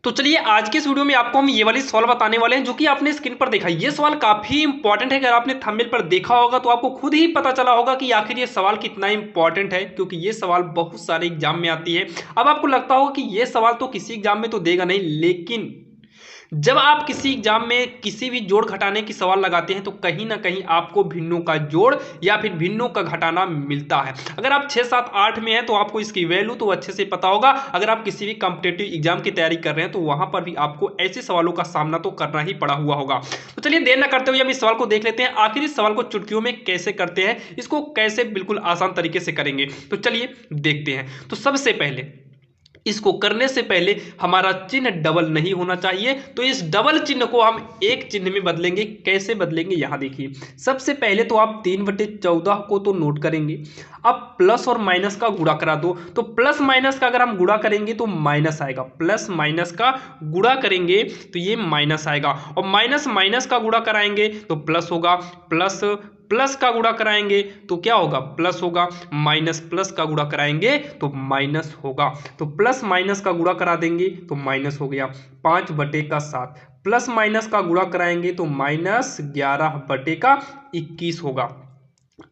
तो चलिए आज के इस वीडियो में आपको हम ये वाली सवाल बताने वाले हैं जो कि आपने स्क्रीन पर देखा। ये सवाल काफी इंपॉर्टेंट है। अगर आपने थंबनेल पर देखा होगा तो आपको खुद ही पता चला होगा कि आखिर ये सवाल कितना इंपॉर्टेंट है, क्योंकि ये सवाल बहुत सारे एग्जाम में आती है। अब आपको लगता होगा कि ये सवाल तो किसी एग्जाम में तो देगा नहीं, लेकिन जब आप किसी एग्जाम में किसी भी जोड़ घटाने की सवाल लगाते हैं तो कहीं ना कहीं आपको भिन्नों का जोड़ या फिर भिन्नों का घटाना मिलता है। अगर आप 6, 7, 8 में हैं तो आपको इसकी वैल्यू तो अच्छे से पता होगा। अगर आप किसी भी कॉम्पिटेटिव एग्जाम की तैयारी कर रहे हैं तो वहां पर भी आपको ऐसे सवालों का सामना तो करना ही पड़ा हुआ होगा। तो चलिए देर ना करते हुए हम इस सवाल को देख लेते हैं। आखिर इस सवाल को चुटकियों में कैसे करते हैं, इसको कैसे बिल्कुल आसान तरीके से करेंगे, तो चलिए देखते हैं। तो सबसे पहले इसको करने से पहले हमारा चिन्ह डबल नहीं होना चाहिए, तो इस डबल चिन्ह को हम एक चिन्ह में बदलेंगे। कैसे बदलेंगे यहां देखिए। सबसे पहले तो आप 3/14 को तो नोट करेंगे। अब प्लस और माइनस का गुणा करा दो, तो प्लस माइनस का अगर हम गुणा करेंगे तो माइनस आएगा, प्लस माइनस का गुणा करेंगे तो ये माइनस आएगा, और माइनस माइनस का गुणा कराएंगे तो प्लस होगा, प्लस प्लस का गुणा कराएंगे तो क्या होगा, प्लस होगा, माइनस प्लस का गुणा कराएंगे तो माइनस होगा। तो प्लस माइनस का गुणा करा देंगे तो माइनस हो गया 5/7, प्लस माइनस का गुणा कराएंगे तो -11/21 होगा।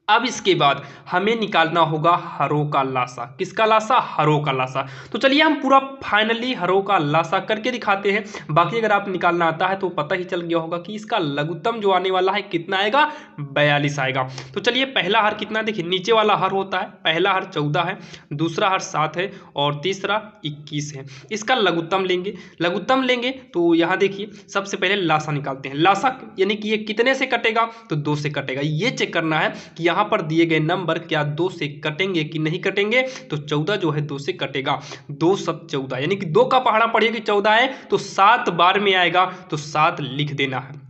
अब इसके बाद हमें निकालना होगा हरों का लासा। किसका लासा? हरों का लासा। तो चलिए हम पूरा फाइनली हरों का लासा करके दिखाते हैं। बाकी अगर आप निकालना आता है तो पता ही चल गया होगा कि इसका लघुत्तम जो आने वाला है कितना आएगा, 42 आएगा। तो चलिए पहला हर कितना, देखिए नीचे वाला हर होता है, पहला हर 14 है, दूसरा हर 7 है और तीसरा 21 है। इसका लघुत्तम लेंगे। लघुत्तम लेंगे तो यहाँ देखिए सबसे पहले लासा निकालते हैं। लासा यानी कि ये कितने से कटेगा, तो 2 से कटेगा। ये चेक करना है कि यहां पर दिए गए नंबर क्या 2 से कटेंगे कि नहीं कटेंगे। तो 14 जो है 2 से कटेगा, 2 7 14, यानी कि 2 का पहाड़ा पढ़िए कि 14 है तो 7 बार में आएगा, तो 7 लिख देना है।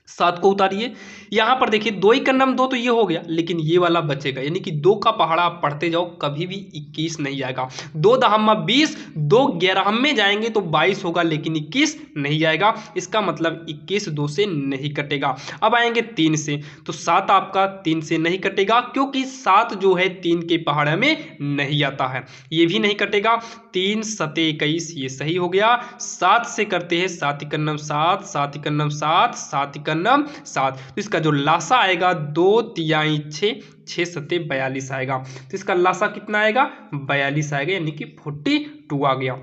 7 को उतारिए। यहां पर देखिए 2 का नम 2 तो ये हो गया, लेकिन ये वाला बचेगा, यानी कि 2 का पहाड़ा आप पढ़ते जाओ, कभी भी 21 नहीं आएगा। 2 दहम्मा 20, 2 11 में जाएंगे तो 22 होगा, लेकिन 21 नहीं आएगा। इसका मतलब 21 2 से नहीं कटेगा। अब आएंगे 3 से, तो 7 आपका 3 से नहीं कटेगा, क्योंकि 7 जो है 3 के पहाड़े में नहीं आता है, ये भी नहीं कटेगा। 3 7 21, ये सही हो गया। 7 से करते हैं, 7 × 9 7, 7 × 9 7, 7 × 9 7। तो इसका जो लासा आएगा 2 तिहाई 6, 6 7 42 आएगा। तो इसका लासा कितना आएगा, 42 आएगा, यानी कि 42 आ गया।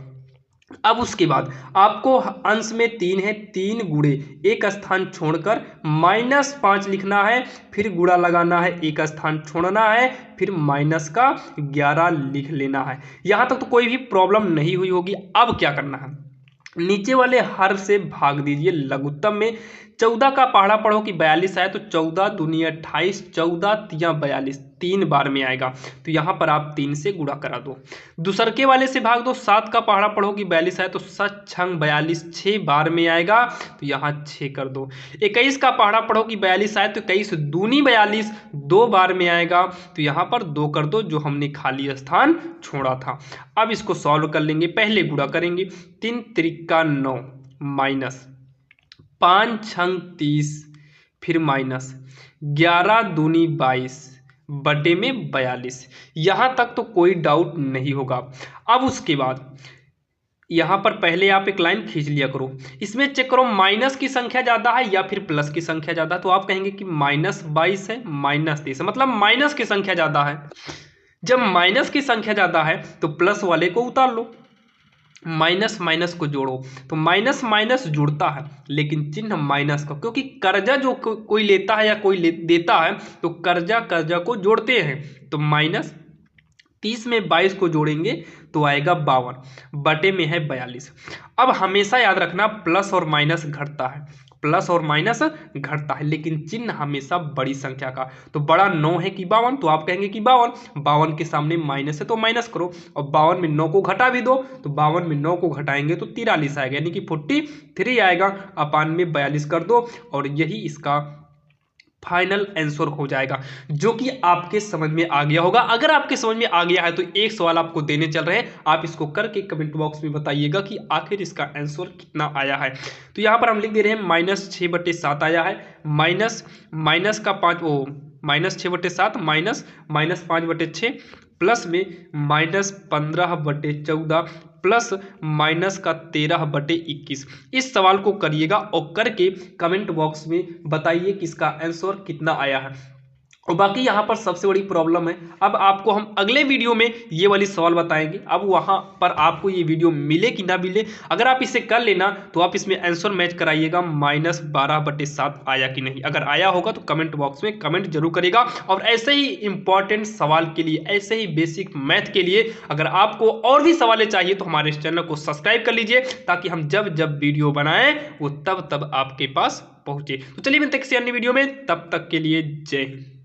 अब उसके बाद आपको अंश में 3 है, 3 गुणे एक स्थान छोड़कर -5 लिखना है, फिर गुणा लगाना है, एक स्थान छोड़ना है, फिर माइनस का 11 लिख लेना है। यहां तक तो कोई भी प्रॉब्लम नहीं हुई होगी। अब क्या करना है, नीचे वाले हर से भाग दीजिए लघुत्तम में। 14 का पहाड़ा पढ़ो कि 42 आए, तो 14 दूनी 28, 14 तिया 42, 3 बार में आएगा, तो यहां पर आप 3 से गुणा करा दो। दूसरके वाले से भाग दो। 7 का पहाड़ा पढ़ो कि 42 आए, तो 7 छंग 42, 6 बार में आएगा, तो यहां 6 कर दो। 21 का पहाड़ा पढ़ो कि 42 आए, तो 21 दूनी 42, 2 बार में आएगा, तो यहां पर 2 कर दो, जो हमने खाली स्थान छोड़ा था। अब इसको सॉल्व कर लेंगे। पहले गुणा करेंगे, 3 त्रिका 9 माइनस 5 छंग 30, फिर माइनस 11 दूनी 22 बटे में 42। यहां तक तो कोई डाउट नहीं होगा। अब उसके बाद यहां पर पहले आप एक लाइन खींच लिया करो, इसमें चेक करो माइनस की संख्या ज्यादा है या फिर प्लस की संख्या ज्यादा है। तो आप कहेंगे कि -22 है, -30 है, मतलब माइनस की संख्या ज्यादा है। जब माइनस की संख्या ज्यादा है तो प्लस वाले को उतार लो, माइनस माइनस को जोड़ो, तो माइनस माइनस जुड़ता है, लेकिन चिन्ह माइनस का, क्योंकि कर्जा जो कोई लेता है या कोई देता है तो कर्जा कर्जा को जोड़ते हैं। तो -30 में 22 को जोड़ेंगे तो आएगा 52, बटे में है 42। अब हमेशा याद रखना प्लस और माइनस घटता है, प्लस और माइनस घटता है, लेकिन चिन्ह हमेशा बड़ी संख्या का। तो बड़ा 9 है कि 52, तो आप कहेंगे कि 52 के सामने माइनस है तो माइनस करो, और 52 में 9 को घटा भी दो, तो 52 में 9 को घटाएंगे तो 43 आएगा, यानी कि 43 आएगा। अपान में 42 कर दो, और यही इसका फाइनल आंसर हो जाएगा, जो कि आपके समझ में आ गया होगा। अगर आपके समझ में आ गया है तो एक सवाल आपको देने चल रहे हैं, आप इसको करके कमेंट बॉक्स में बताइएगा कि आखिर इसका आंसर कितना आया है। तो यहाँ पर हम लिख दे रहे हैं -6/7 आया है, माइनस का 5 -6/7 माइनस -5/6 प्लस में -15/14 प्लस माइनस का 13/21। इस सवाल को करिएगा और करके कमेंट बॉक्स में बताइए कि इसका आंसर कितना आया है। और बाकी यहाँ पर सबसे बड़ी प्रॉब्लम है, अब आपको हम अगले वीडियो में ये वाली सवाल बताएंगे। अब वहाँ पर आपको ये वीडियो मिले कि ना मिले, अगर आप इसे कर लेना तो आप इसमें आंसर मैच कराइएगा -12/7 आया कि नहीं। अगर आया होगा तो कमेंट बॉक्स में कमेंट जरूर करेगा। और ऐसे ही इंपॉर्टेंट सवाल के लिए, ऐसे ही बेसिक मैथ के लिए अगर आपको और भी सवालें चाहिए तो हमारे इस चैनल को सब्सक्राइब कर लीजिए, ताकि हम जब जब वीडियो बनाएं वो तब तब आपके पास पहुंचे। तो चलिए मिलते हैं किसी अन्य वीडियो में, तब तक के लिए जय हिंद।